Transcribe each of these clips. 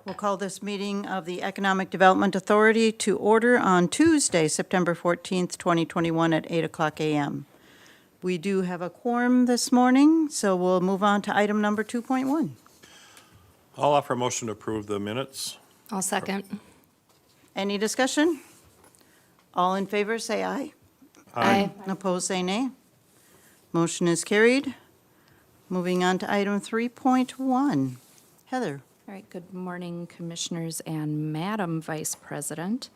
We'll call this meeting of the Economic Development Authority to order on Tuesday, September 14th, 2021 at 8 o'clock a.m. We do have a quorum this morning, so we'll move on to item number 2.1. I'll offer a motion to approve the minutes. I'll second. Any discussion? All in favor, say aye. Aye. Opposed, say nay. Motion is carried. Moving on to item 3.1. Heather. All right, good morning, Commissioners and Madam Vice President.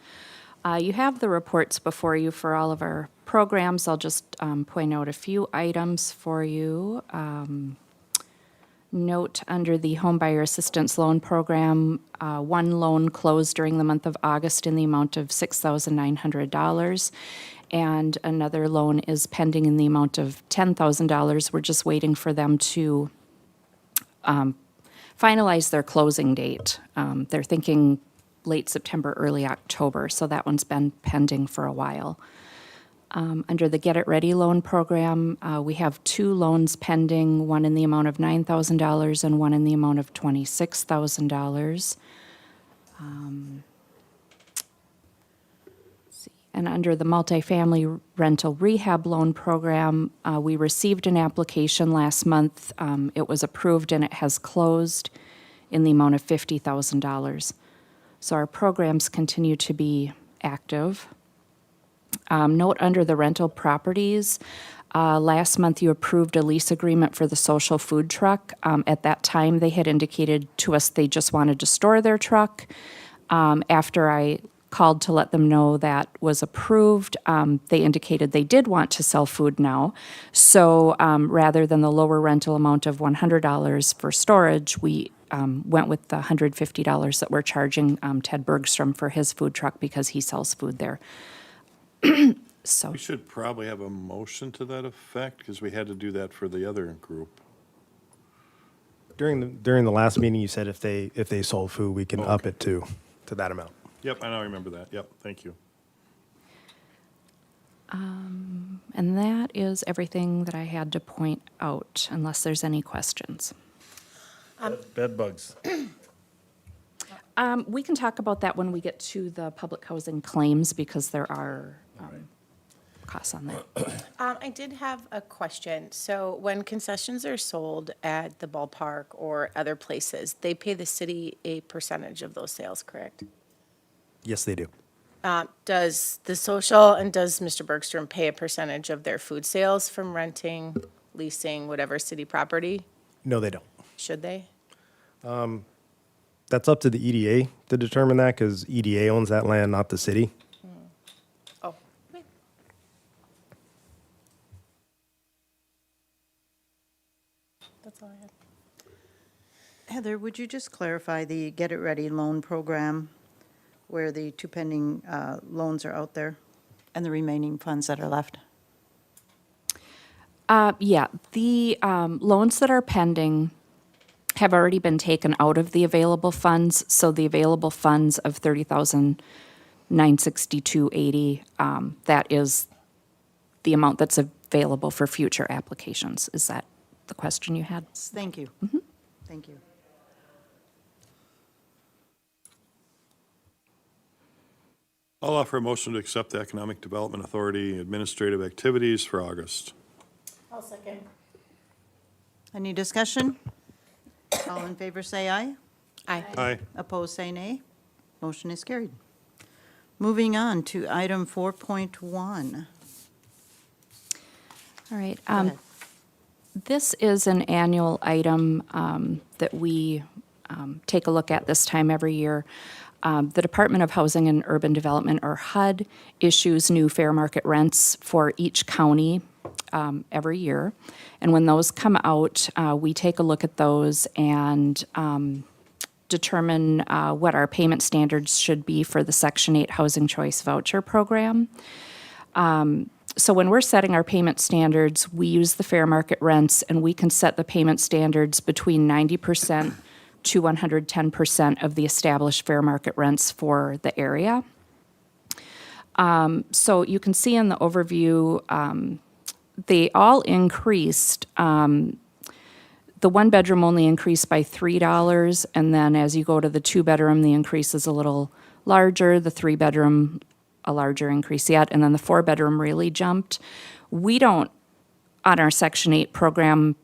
You have the reports before you for all of our programs. I'll just point out a few items for you. Note under the Homebuyer Assistance Loan Program, one loan closed during the month of August in the amount of $6,900, and another loan is pending in the amount of $10,000. We're just waiting for them to finalize their closing date. They're thinking late September, early October, so that one's been pending for a while. Under the Get It Ready loan program, we have two loans pending, one in the amount of $9,000 and one in the amount of $26,000. And under the multifamily rental rehab loan program, we received an application last month. It was approved and it has closed in the amount of $50,000. So our programs continue to be active. Note under the rental properties, last month you approved a lease agreement for the social food truck. At that time, they had indicated to us they just wanted to store their truck. After I called to let them know that was approved, they indicated they did want to sell food now. So rather than the lower rental amount of $100 for storage, we went with the $150 that we're charging Ted Bergstrom for his food truck because he sells food there. So We should probably have a motion to that effect, because we had to do that for the other group. During the last meeting, you said if they sold food, we can up it to that amount. Yep, I now remember that. Yep, thank you. and that is everything that I had to point out, unless there's any questions. Bed bugs. We can talk about that when we get to the public housing claims, because there are costs on that. I did have a question. So when concessions are sold at the ballpark or other places, they pay the city a percentage of those sales, correct? Yes, they do. Does the social and does Mr. Bergstrom pay a percentage of their food sales from renting, leasing, whatever city property? No, they don't. Should they? That's up to the EDA to determine that, because EDA owns that land, not the city. Oh, okay. That's all I had. Heather, would you just clarify the Get It Ready loan program, where the two pending loans are out there and the remaining funds that are left? Yeah, the loans that are pending have already been taken out of the available funds. So the available funds of $30,962.80, that is the amount that's available for future applications. Is that the question you had? Thank you. Thank you. I'll offer a motion to accept the Economic Development Authority administrative activities for August. I'll second. Any discussion? All in favor, say aye. Aye. Aye. Opposed, say nay. Motion is carried. Moving on to item 4.1. All right. Go ahead. This is an annual item that we take a look at this time every year. The Department of Housing and Urban Development, or HUD, issues new fair market rents for each county every year. And when those come out, we take a look at those and determine what our payment standards should be for the Section 8 Housing Choice Voucher Program. So when we're setting our payment standards, we use the fair market rents, and we can set the payment standards between 90% to 110% of the established fair market rents for the area. So you can see in the overview, they all increased. The one-bedroom only increased by $3, and then as you go to the two-bedroom, the increase is a little larger, the three-bedroom, a larger increase yet, and then the four-bedroom really jumped. We don't, on our Section 8 program,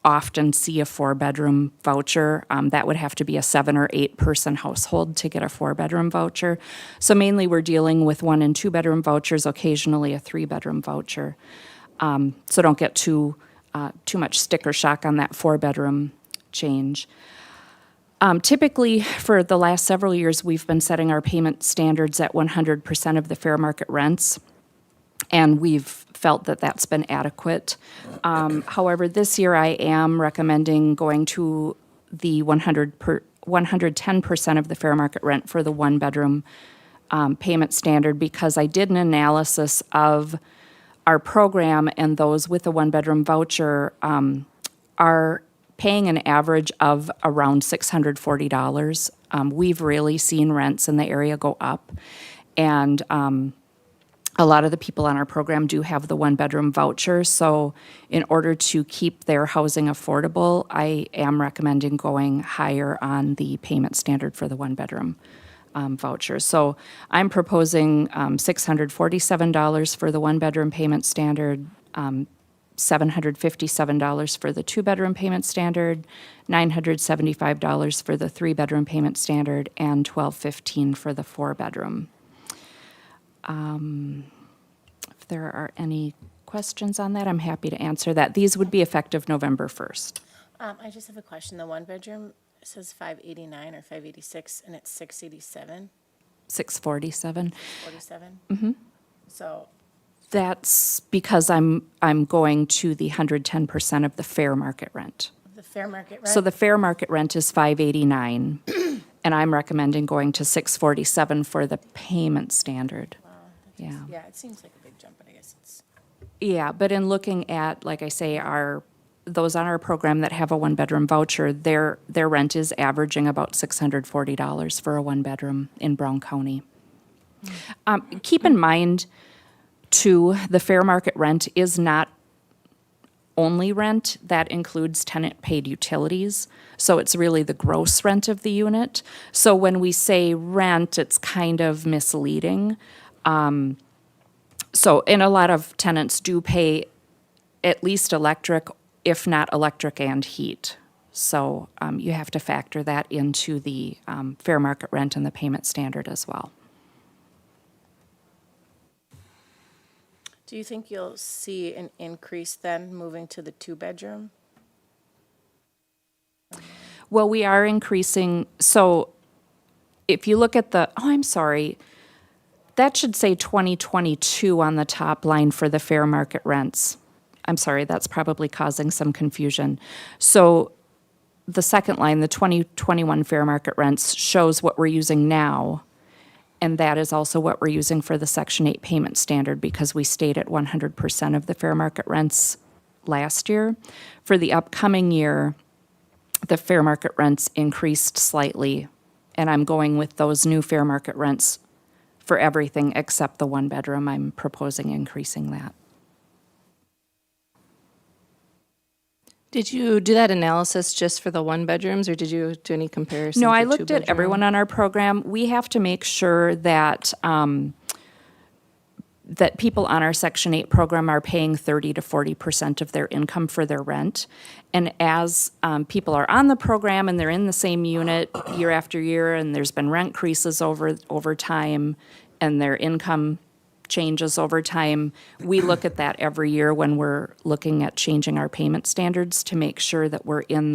often see a four-bedroom voucher. That would have to be a 7 or 8 person household to get a four-bedroom voucher. So mainly we're dealing with one and two-bedroom vouchers, occasionally a three-bedroom voucher. So don't get too much sticker shock on that four-bedroom change. Typically, for the last several years, we've been setting our payment standards at 100% of the fair market rents, and we've felt that that's been adequate. However, this year I am recommending going to the 110% of the fair market rent for the one-bedroom payment standard, because I did an analysis of our program, and those with a one-bedroom voucher are paying an average of around $640. We've really seen rents in the area go up, and a lot of the people on our program do have the one-bedroom voucher. So in order to keep their housing affordable, I am recommending going higher on the payment standard for the one-bedroom voucher. So I'm proposing $647 for the one-bedroom payment standard, $757 for the two-bedroom payment standard, $975 for the three-bedroom payment standard, and $1,215 for the four-bedroom. If there are any questions on that, I'm happy to answer that. These would be effective November 1st. I just have a question. The one bedroom says 589 or 586, and it's 687, 647. 47? Mm-hmm. So, That's because I'm going to the 110% of the fair market rent. the fair market rent? So the fair market rent is 589, and I'm recommending going to 647 for the payment standard. Yeah. Yeah, it seems like a big jump, but I guess it's, Yeah, but in looking at, like I say, those on our program that have a one-bedroom voucher, their rent is averaging about $640 for a one-bedroom in Brown County. Keep in mind, too, the fair market rent is not only rent. That includes tenant-paid utilities, so it's really the gross rent of the unit. So when we say rent, it's kind of misleading. And a lot of tenants do pay at least electric, if not electric and heat. So you have to factor that into the fair market rent and the payment standard as well. do you think you'll see an increase then moving to the two-bedroom? Well, we are increasing, so if you look at that should say 2022 on the top line for the fair market rents. I'm sorry, that's probably causing some confusion. So the second line, the 2021 fair market rents, shows what we're using now, and that is also what we're using for the Section 8 payment standard, because we stayed at 100% of the fair market rents last year. For the upcoming year, the fair market rents increased slightly, and I'm going with those new fair market rents for everything except the one bedroom. I'm proposing increasing that. Did you do that analysis just for the one bedrooms, or did you do any comparison? No, I for looked at two-bedroom? everyone on our program. We have to make sure that that people on our Section 8 program are paying 30 to 40% of their income for their rent. And as people are on the program and they're in the same unit year after year, and there's been rent increases over time, and their income changes over time, we look at that every year when we're looking at changing our payment standards to make sure that we're in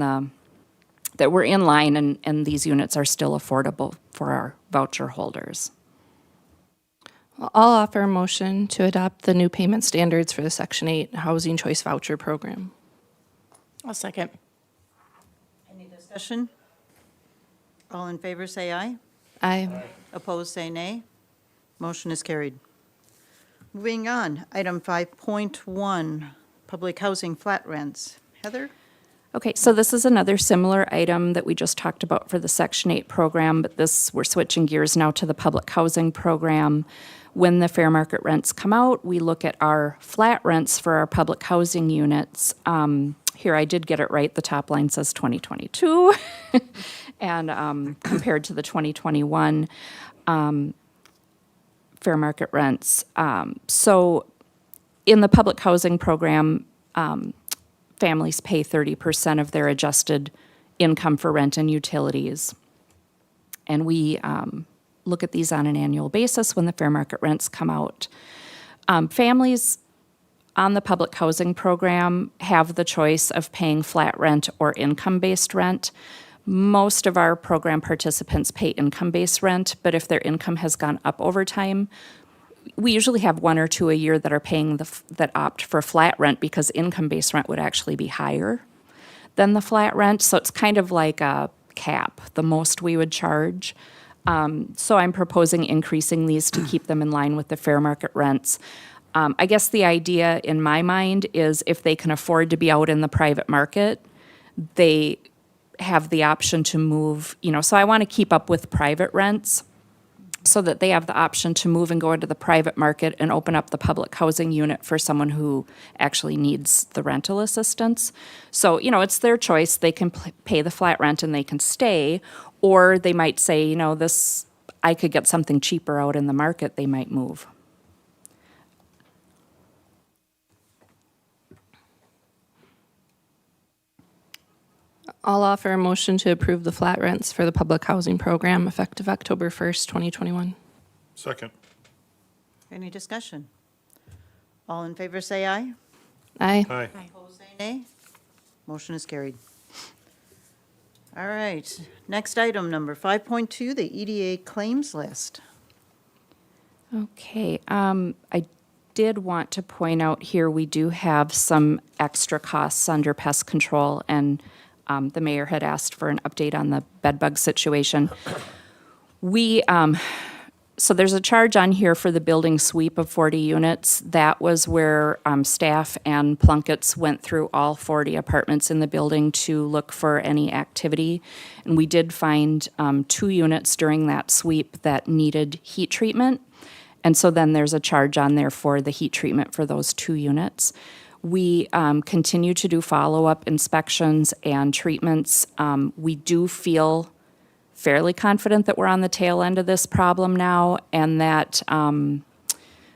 line and these units are still affordable for our voucher holders. Well, I'll offer a motion to adopt the new payment standards for the Section 8 Housing Choice Voucher Program. I'll second. Any discussion? All in favor, say aye. Aye. Opposed, say nay. Motion is carried. Moving on, item 5.1, public housing flat rents. Heather? Okay, so this is another similar item that we just talked about for the Section 8 program, but we're switching gears now to the public housing program. When the fair market rents come out, we look at our flat rents for our public housing units. Here, I did get it right. The top line says 2022. And compared to the 2021 fair market rents. So in the public housing program, families pay 30% of their adjusted income for rent and utilities. And we look at these on an annual basis when the fair market rents come out. Families on the public housing program have the choice of paying flat rent or income-based rent. Most of our program participants pay income-based rent, but if their income has gone up over time, we usually have one or two a year that are paying that opt for flat rent because income-based rent would actually be higher than the flat rent. So it's kind of like a cap, the most we would charge. So I'm proposing increasing these to keep them in line with the fair market rents. I guess the idea in my mind is if they can afford to be out in the private market, they have the option to move, so I want to keep up with private rents so that they have the option to move and go into the private market and open up the public housing unit for someone who actually needs the rental assistance. So, it's their choice. They can pay the flat rent and they can stay, or they might say, I could get something cheaper out in the market, they might move. I'll offer a motion to approve the flat rents for the public housing program effective October 1st, 2021. Second. Any discussion? All in favor, say aye. Aye. Aye. Opposed, say nay. Motion is carried. All right, next item, number 5.2, the EDA claims list. Okay, I did want to point out here, we do have some extra costs under pest control, and the mayor had asked for an update on the bed bug situation. So there's a charge on here for the building sweep of 40 units. That was where staff and Plunkett's went through all 40 apartments in the building to look for any activity. And we did find 2 units during that sweep that needed heat treatment. And so then there's a charge on there for the heat treatment for those 2 units. We continue to do follow-up inspections and treatments. We do feel fairly confident that we're on the tail end of this problem now, and that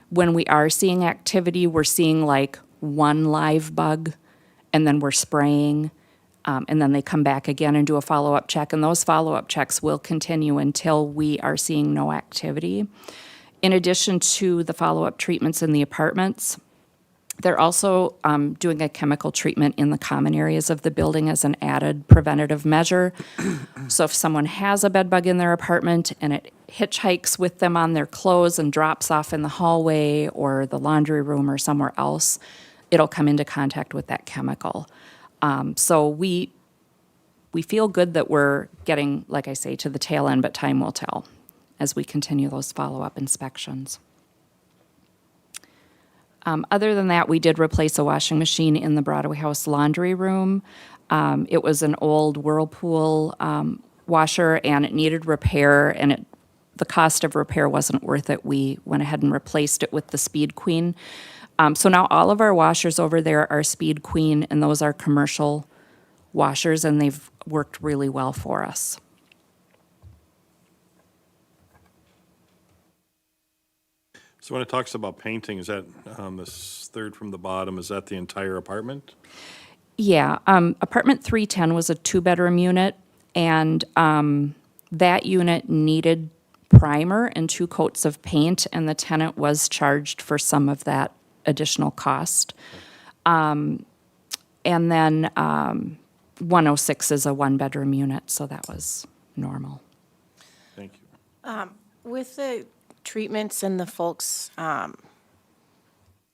when we are seeing activity, we're seeing like 1 live bug, and then we're spraying, and then they come back again and do a follow-up check, and those follow-up checks will continue until we are seeing no activity. In addition to the follow-up treatments in the apartments, they're also doing a chemical treatment in the common areas of the building as an added preventative measure. So if someone has a bed bug in their apartment and it hitchhikes with them on their clothes and drops off in the hallway or the laundry room or somewhere else, it'll come into contact with that chemical. So we feel good that we're getting, like I say, to the tail end, but time will tell as we continue those follow-up inspections. Other than that, we did replace a washing machine in the Broadway House laundry room. It was an old Whirlpool washer, and it needed repair, and the cost of repair wasn't worth it. We went ahead and replaced it with the Speed Queen. So now all of our washers over there are Speed Queen, and those are commercial washers, and they've worked really well for us. So when it talks about painting, is that this third from the bottom, is that the entire apartment? Yeah, apartment 310 was a 2-bedroom unit, and that unit needed primer and 2 coats of paint, and the tenant was charged for some of that additional cost. And then 106 is a 1-bedroom unit, so that was normal. Thank you. With the treatments and the folks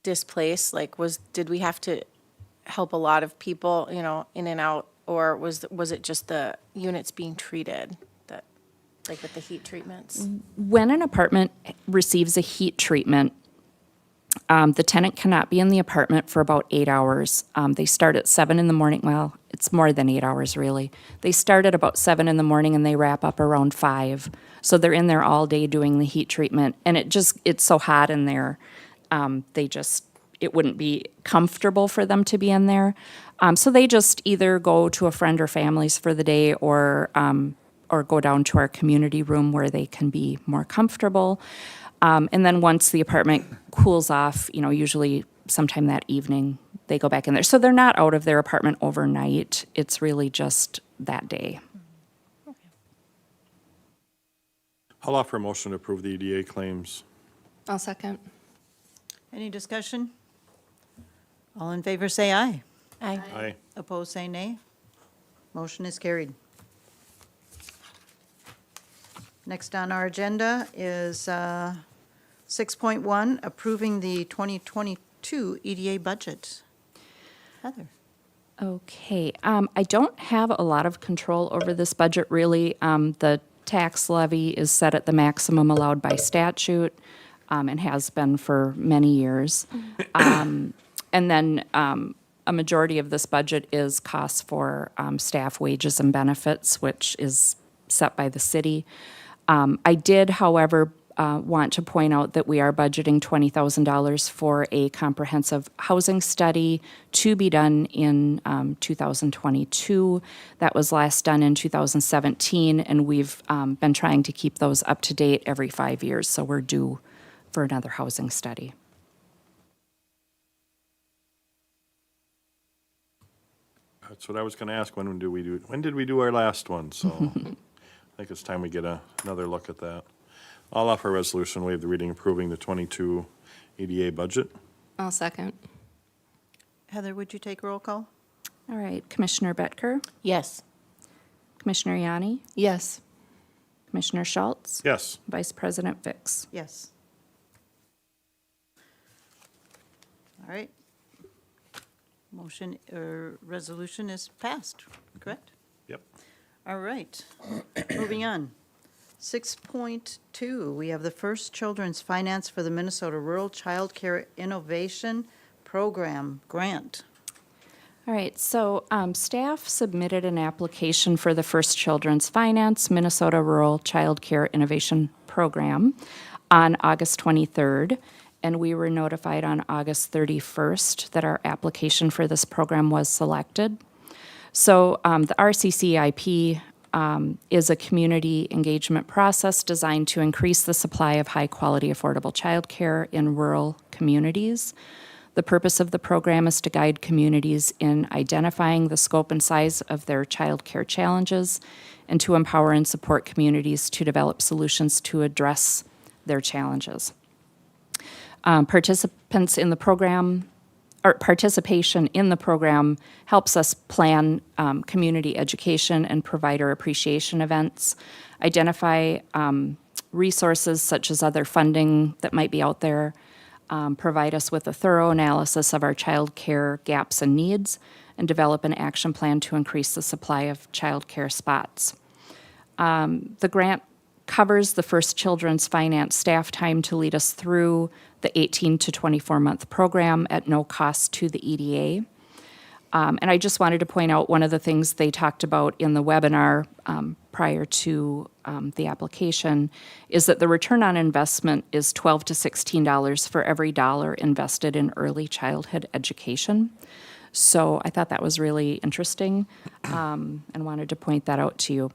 displaced, did we have to help a lot of people, in and out, or was it just the units being treated, that, like with the heat treatments? When an apartment receives a heat treatment, the tenant cannot be in the apartment for about 8 hours. They start at 7 in the morning. Well, it's more than 8 hours, really. They start at about 7 in the morning and they wrap up around 5. So they're in there all day doing the heat treatment. And it's so hot in there, it wouldn't be comfortable for them to be in there. So they just either go to a friend or family's for the day, or go down to our community room where they can be more comfortable. And then once the apartment cools off, usually sometime that evening, they go back in there. So they're not out of their apartment overnight. It's really just that day. I'll offer a motion to approve the EDA claims. I'll second. Any discussion? All in favor, say aye. Aye. Aye. Opposed, say nay. Motion is carried. Next on our agenda is 6.1, approving the 2022 EDA budget. Heather? Okay, I don't have a lot of control over this budget, really. The tax levy is set at the maximum allowed by statute, and has been for many years. And then a majority of this budget is costs for staff wages and benefits, which is set by the city. I did, however, want to point out that we are budgeting $20,000 for a comprehensive housing study to be done in 2022. That was last done in 2017, and we've been trying to keep those up to date every 5 years, so we're due for another housing study. That's what I was going to ask. When did we do our last one? So I think it's time we get another look at that. I'll offer a resolution, waive the reading approving the 22 EDA budget. I'll second. Heather, would you take roll call? All right, Commissioner Betker, Yes. Commissioner Yanni, Yes. Commissioner Schultz, Yes. Vice President Fix. Yes. All right. Motion or resolution is passed, correct? Yep. All right, moving on. 6.2, we have the First Children's Finance for the Minnesota Rural Child Care Innovation Program grant. All right, so staff submitted an application for the First Children's Finance Minnesota Rural Child Care Innovation Program on August 23rd, and we were notified on August 31st that our application for this program was selected. So the RCCIP is a community engagement process designed to increase the supply of high-quality, affordable childcare in rural communities. The purpose of the program is to guide communities in identifying the scope and size of their childcare challenges and to empower and support communities to develop solutions to address their challenges. Participation in the program helps us plan community education and provider appreciation events, identify resources such as other funding that might be out there, provide us with a thorough analysis of our child care gaps and needs, and develop an action plan to increase the supply of child care spots. The grant covers the First Children's Finance staff time to lead us through the 18 to 24-month program at no cost to the EDA. And I just wanted to point out one of the things they talked about in the webinar prior to the application is that the return on investment is $12 to $16 for every dollar invested in early childhood education. So I thought that was really interesting and wanted to point that out to you.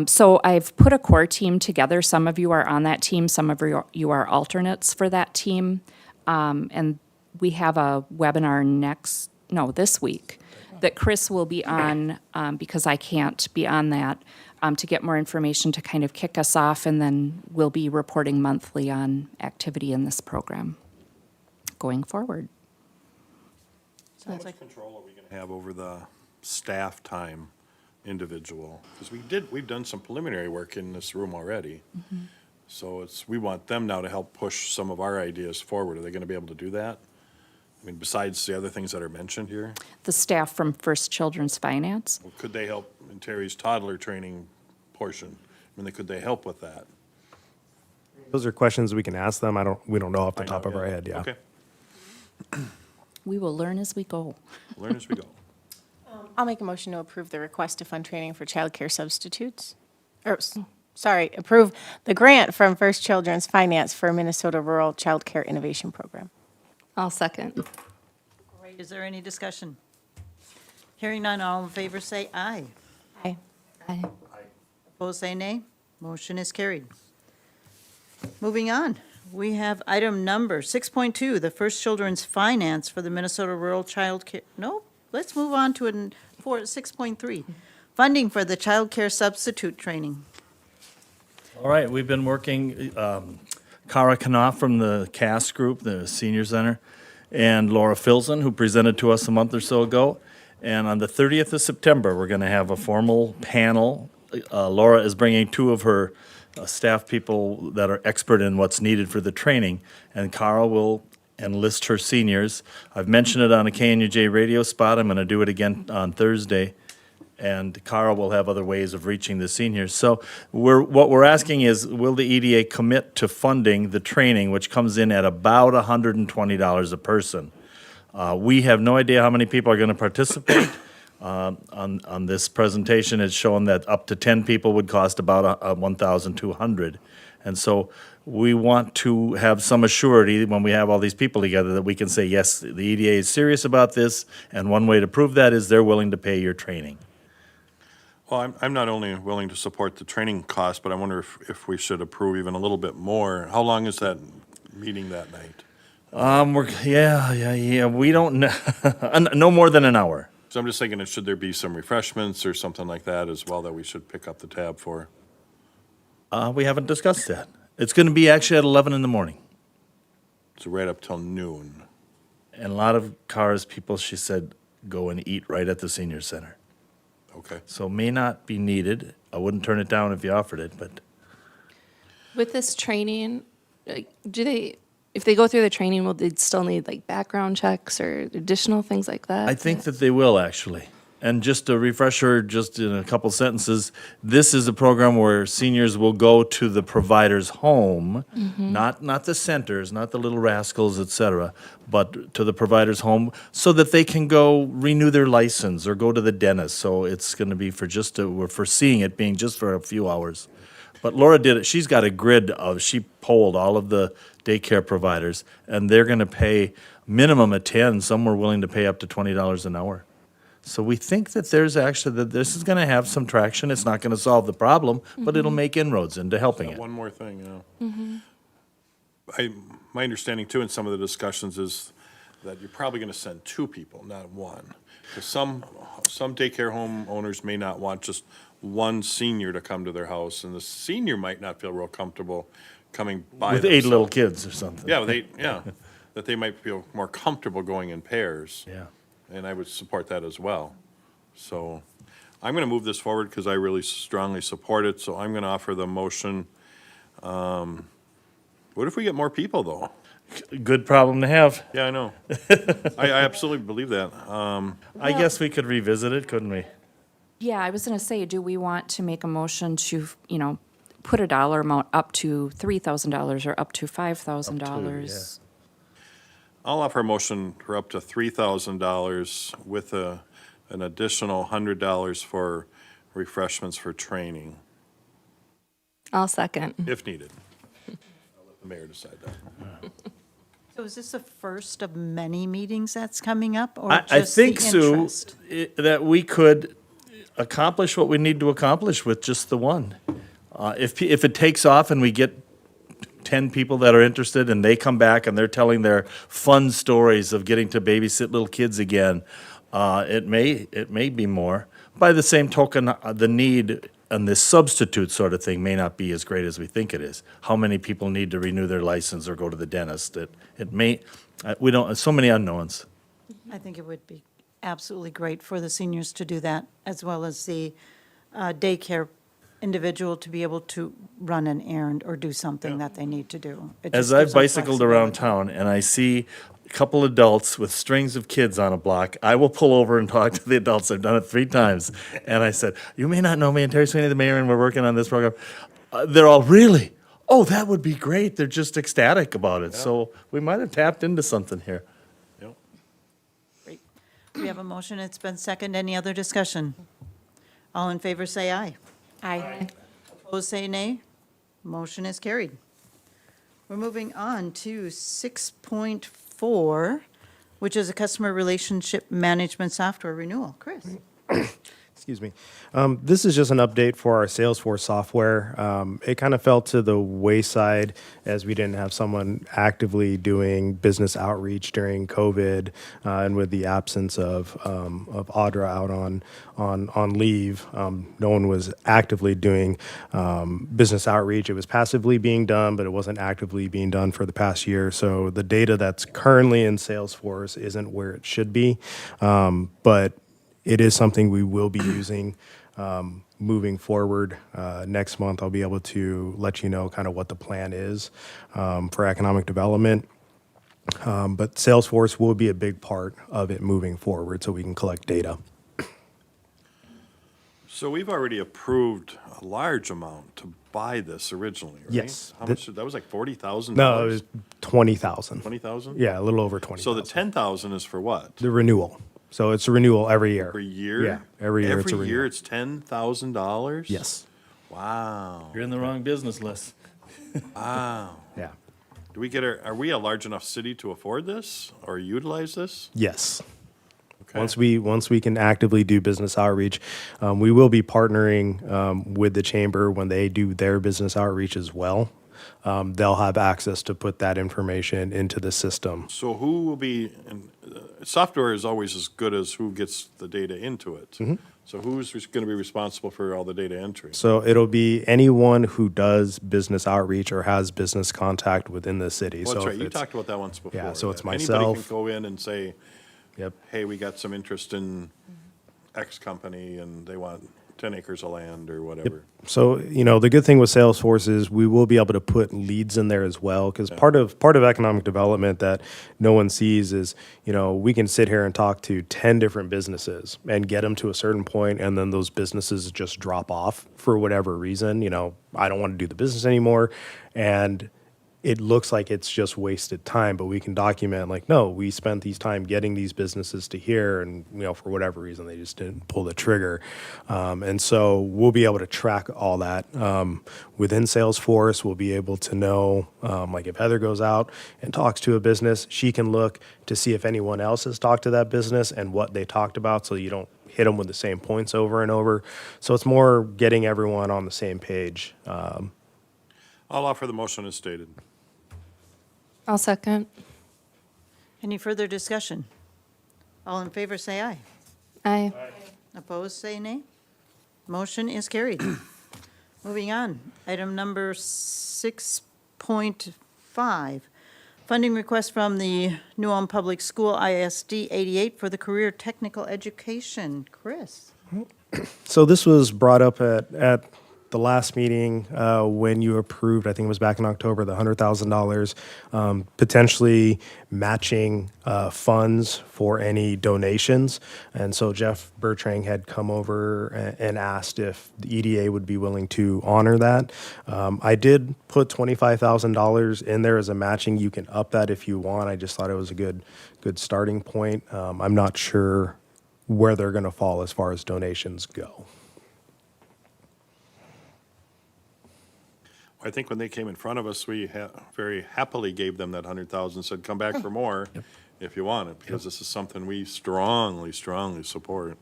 So I've put a core team together. Some of you are on that team. Some of you are alternates for that team. And we have a webinar this week that Chris will be on because I can't be on that to get more information to kind of kick us off. And then we'll be reporting monthly on activity in this program going forward. How much control are we going to have over the staff time individual? Because we've done some preliminary work in this room already. Mm-hmm. So we want them now to help push some of our ideas forward. Are they going to be able to do that? I mean, besides the other things that are mentioned here? The staff from First Children's Finance. Well, could they help in Terry's toddler training portion? I mean, could they help with that? Those are questions we can ask them. We don't know off the Find top out, of our head, yeah. Okay, We will learn as we go. learn as we go. I'll make a motion to approve the request to fund training for childcare substitutes. Approve the grant from First Children's Finance for Minnesota Rural Child Care Innovation Program. I'll second. Great. Is there any discussion? Hearing none, all in favor say aye. Aye. Aye. Opposed, say nay. Motion is carried. Moving on, we have item number 6.2, the First Children's Finance for the Minnesota Rural Child Care. No, let's move on to 6.3, funding for the child care substitute training. All right, we've been working, Kara Knopf from the CAS group, the Senior Center, and Laura Filson, who presented to us a month or so ago. And on the 30th of September, we're going to have a formal panel. Laura is bringing two of her staff people that are expert in what's needed for the training, and Kara will enlist her seniors. I've mentioned it on a KNUJ radio spot. I'm going to do it again on Thursday. And Kara will have other ways of reaching the seniors. So what we're asking is, will the EDA commit to funding the training, which comes in at about $120 a person? We have no idea how many people are going to participate. On this presentation, it's shown that up to 10 people would cost about $1,200. And so we want to have some assurity when we have all these people together that we can say, yes, the EDA is serious about this, and one way to prove that is they're willing to pay your training. Well, I'm not only willing to support the training cost, but I wonder if we should approve even a little bit more. How long is that meeting that night? We don't know, no more than an hour. So I'm just thinking, should there be some refreshments or something like that as well that we should pick up the tab for? We haven't discussed that. It's going to be actually at 11 in the morning. So right up till noon. And a lot of Kara's people, she said, go and eat right at the senior center. Okay. So may not be needed. I wouldn't turn it down if you offered it, but With this training, if they go through the training, will they still need like background checks or additional things like that? I think that they will actually. And just a refresher, just in a couple sentences, this is a program where seniors will go to the provider's home, not the centers, not the little rascals, et cetera, but to the provider's home so that they can go renew their license or go to the dentist. So it's going to be we're foreseeing it being just for a few hours. But Laura did it. She's got a grid she polled all of the daycare providers, and they're going to pay minimum of 10. Some were willing to pay up to $20 an hour. So we think that this is going to have some traction. It's not going to solve the problem, but it'll make inroads into helping it. One more thing, my understanding too in some of the discussions is that you're probably going to send two people, not one. Because some daycare home owners may not want just one senior to come to their house, and the senior might not feel real comfortable coming by With 8 little themselves. kids or something. Yeah, that they might feel more comfortable going in pairs. Yeah. And I would support that as well. So I'm going to move this forward because I really strongly support it. So I'm going to offer the motion. What if we get more people, though? Good problem to have. Yeah, I know. I absolutely believe that. I guess we could revisit it, couldn't we? Yeah, I was going to say, do we want to make a motion to, put a dollar amount up to $3,000 or up to $5,000? I'll offer a motion for up to $3,000 with an additional $100 for refreshments for training, I'll second. if needed. I'll let the mayor decide that. So is this the first of many meetings that's coming up, or I just the think, Sue, interest? that we could accomplish what we need to accomplish with just the one. If it takes off and we get 10 people that are interested and they come back and they're telling their fun stories of getting to babysit little kids again, it may be more. By the same token, the need and this substitute sort of thing may not be as great as we think it is. How many people need to renew their license or go to the dentist? It may, we don't, so many unknowns. I think it would be absolutely great for the seniors to do that, as well as the daycare individual to be able to run an errand or do something that they need to do. It As just I've gives them bicycled around flexibility. town and I see a couple adults with strings of kids on a block, I will pull over and talk to the adults. I've done it 3 times. And I said, you may not know me, and Terry Sweeney, the mayor, and we're working on this program. They're all, really? Oh, that would be great. They're just ecstatic about it. So we might have tapped into something here. Yep. Great. We have a motion, it's been seconded. Any other discussion? All in favor, say aye. Aye. Opposed, say nay. Motion is carried. We're moving on to 6.4. 4, which is a customer relationship management software renewal. Chris? Excuse me. This is just an update for our Salesforce software. It kind of fell to the wayside as we didn't have someone actively doing business outreach during COVID, and with the absence of Audra out on leave. No one was actively doing business outreach. It was passively being done, but it wasn't actively being done for the past year. So the data that's currently in Salesforce isn't where it should be, but it is something we will be using moving forward. Next month, I'll be able to let you know kind of what the plan is for economic development. But Salesforce will be a big part of it moving forward so we can collect data. So we've already approved a large amount to buy this originally, right? Yes. How much, that was like $40,000? No, it was 20,000. 20,000? Yeah, a little over 20,000. So the 10,000 is for what? The renewal. So it's a renewal every year. Every year? Yeah, every year it's a Every year renewal. it's $10,000? Yes. Wow, You're in the wrong business list. wow. Yeah. Do we get are we a large enough city to afford this or utilize this? Yes. Okay. Once we can actively do business outreach, we will be partnering with the chamber when they do their business outreach as well. They'll have access to put that information into the system. So who will be, and software is always as good as who gets the data into it. Mm-hmm. So who's going to be responsible for all the data entry? So it'll be anyone who does business outreach or has business contact within the city. Well, that's so right, if you it's- talked about that once before. Yeah, so it's that Anybody can myself. go in and say, Yep. hey, we got some interest in X company and they want 10 acres of land or whatever. So, the good thing with Salesforce is we will be able to put leads in there as well, because part of economic development that no one sees is, we can sit here and talk to 10 different businesses and get them to a certain point, and then those businesses just drop off for whatever reason. I don't want to do the business anymore, and it looks like it's just wasted time, but we can document like, no, we spent these time getting these businesses to here, and for whatever reason they just didn't pull the trigger, and so we'll be able to track all that within Salesforce. We'll be able to know, like if Heather goes out and talks to a business, she can look to see if anyone else has talked to that business and what they talked about, so you don't hit them with the same points over and over. So it's more getting everyone on the same page. I'll offer the motion as stated. I'll second. Any further discussion? All in favor, say aye. Aye. Opposed, say nay. Motion is carried. Moving on, item number 6.5, funding request from the New Ulm Public School ISD 88 for the career technical education. Chris? So this was brought up at the last meeting when you approved, I think it was back in October, the $100,000 potentially matching funds for any donations. And so Jeff Bertrand had come over and asked if the EDA would be willing to honor that. I did put $25,000 in there as a matching. You can up that if you want. I just thought it was a good starting point. I'm not sure where they're going to fall as far as donations go. I think when they came in front of us, we very happily gave them that 100,000, said, come back for more if you want it, because this is something we strongly, strongly support.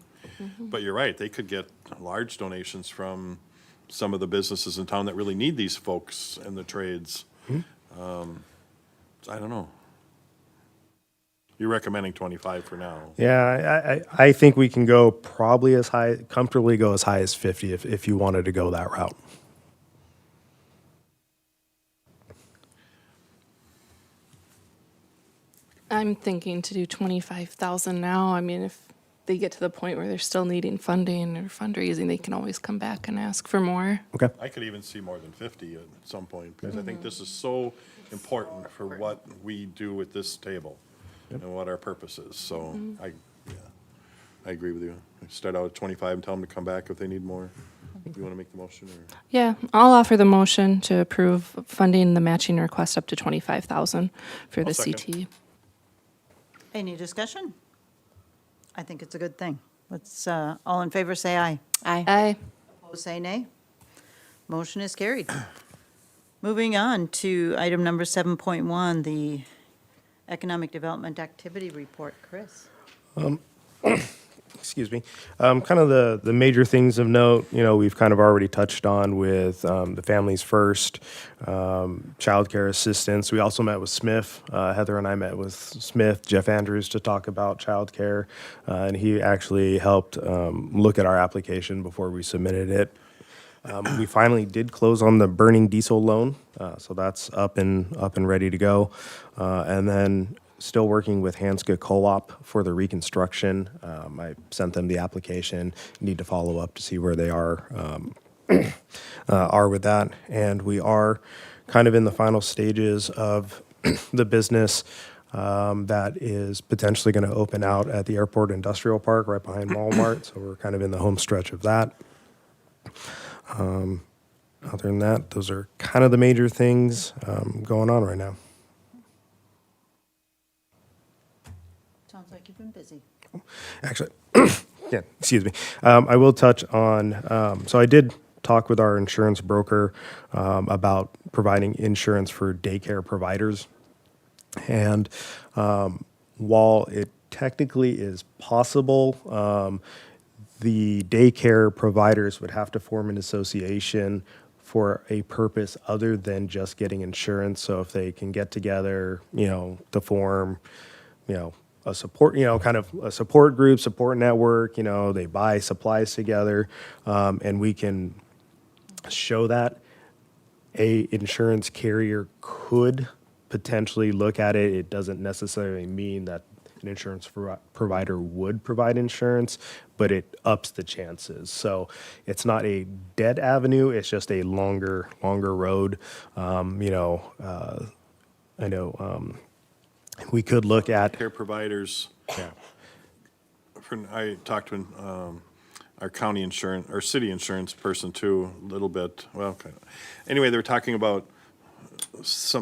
But you're right, they could get large donations from some of the businesses in town that really need these folks in the trades. I don't know. You're recommending 25 for now. Yeah, I think we can go probably comfortably go as high as 50 if you wanted to go that route. I'm thinking to do 25,000 now. I mean, if they get to the point where they're still needing funding or fundraising, they can always come back and ask for more. Okay. I could even see more than 50 at some point, because I think this is so important for what we do at this table and what our purpose is. So I agree with you. Start out at 25 and tell them to come back if they need more. You want to make the motion, or? Yeah, I'll offer the motion to approve funding the matching request up to 25,000 for the I'll second. CT. Any discussion? I think it's a good thing. Let's, all in favor, say aye. Aye. Aye. Opposed, say nay. Motion is carried. Moving on to item number 7.1, the Economic Development Activity Report. Chris? Excuse me. Kind of the major things of note, we've kind of already touched on with the Families First, childcare assistance. We also met with Smith. Heather and I met with Smith, Jeff Andrews, to talk about childcare, and he actually helped look at our application before we submitted it. We finally did close on the burning diesel loan, so that's up and ready to go. And then still working with Hanska Co-op for the reconstruction. I sent them the application. Need to follow up to see where they are with that. And we are kind of in the final stages of the business that is potentially going to open out at the Airport Industrial Park right behind Walmart. So we're kind of in the home stretch of that. Other than that, those are kind of the major things going on right now. Sounds like you've been busy. Actually, yeah, excuse me. I will touch on, so I did talk with our insurance broker about providing insurance for daycare providers. And while it technically is possible, the daycare providers would have to form an association for a purpose other than just getting insurance. So if they can get together, to form, a support, kind of a support group, support network, they buy supplies together, and we can show that a insurance carrier could potentially look at it. It doesn't necessarily mean that an insurance provider would provide insurance, but it ups the chances. So it's not a dead avenue. It's just a longer road. I know we could look at. Care providers, Yeah. I talked to our county insurance, or city insurance person too, a little bit, well, kind of. Anyway, they were talking about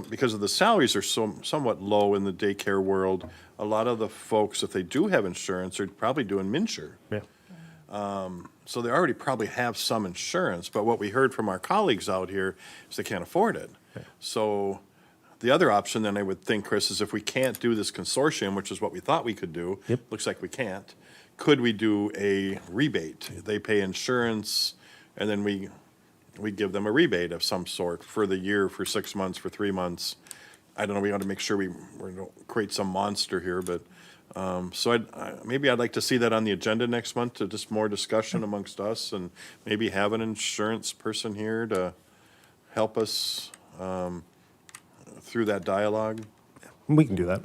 because of the salaries are somewhat low in the daycare world, a lot of the folks, if they do have insurance, are probably doing MNsure. Yeah. So they already probably have some insurance, but what we heard from our colleagues out here is they can't afford it. So the other option then I would think, Chris, is if we can't do this consortium, which is what we thought we could do. Yep. Looks like we can't. Could we do a rebate? They pay insurance, and then we give them a rebate of some sort for the year, for 6 months, for 3 months. I don't know, we ought to make sure we don't create some monster here, but, so maybe I'd like to see that on the agenda next month, to just more discussion amongst us, and maybe have an insurance person here to help us through that dialogue. We can do that.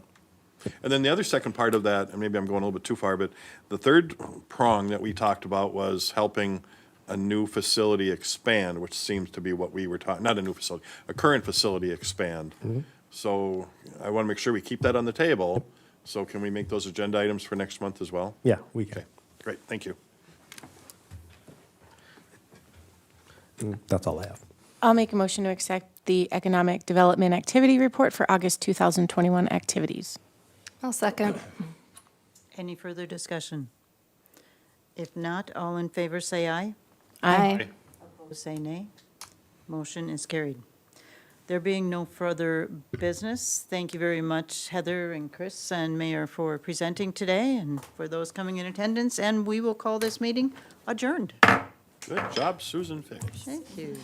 And then the other second part of that, and maybe I'm going a little bit too far, but the third prong that we talked about was helping a new facility expand, which seems to be what we were talking, not a new facility, a current facility expand. So I want to make sure we keep that on the table. So can we make those agenda items for next month as well? Yeah, we can. Okay, great, thank you. That's all I have. I'll make a motion to accept the Economic Development Activity Report for August 2021 activities. I'll second. Any further discussion? If not, all in favor say aye. Aye. Opposed, say nay. Motion is carried. There being no further business, thank you very much, Heather and Chris and Mayor, for presenting today, and for those coming in attendance, and we will call this meeting adjourned. Good job, Susan Fix. Thank you.